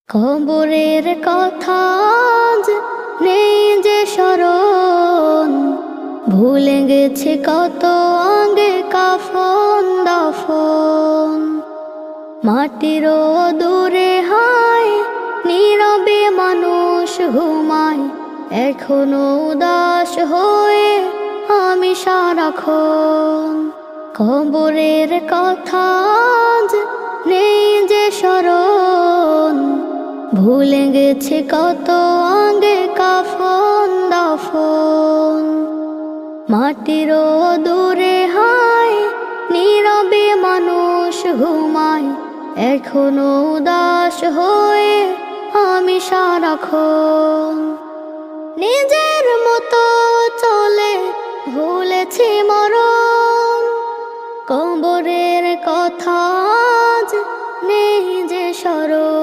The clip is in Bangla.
কবরের কথা আজ নেই যে স্মরণ, ভুলে গেছে কত আগে কাফন দাফন। মাটিরও দূরে হায় নীরবে মানুষ ঘুমায়, এখনো উদাস হয়ে আমি সারাক্ষণ। কবরের কথা আজ নেই যে স্মরণ, ভুলে গেছে কত আগে কাফন দাফন। মাটিরও দূরে হায় নীরবে মানুষ ঘুমায়, এখনো উদাস হয়ে আমি সারাক্ষণ। নিজের মতো চলে ভুলেছি মরণ, কবরের কথা আজ নেই যে স্মরণ।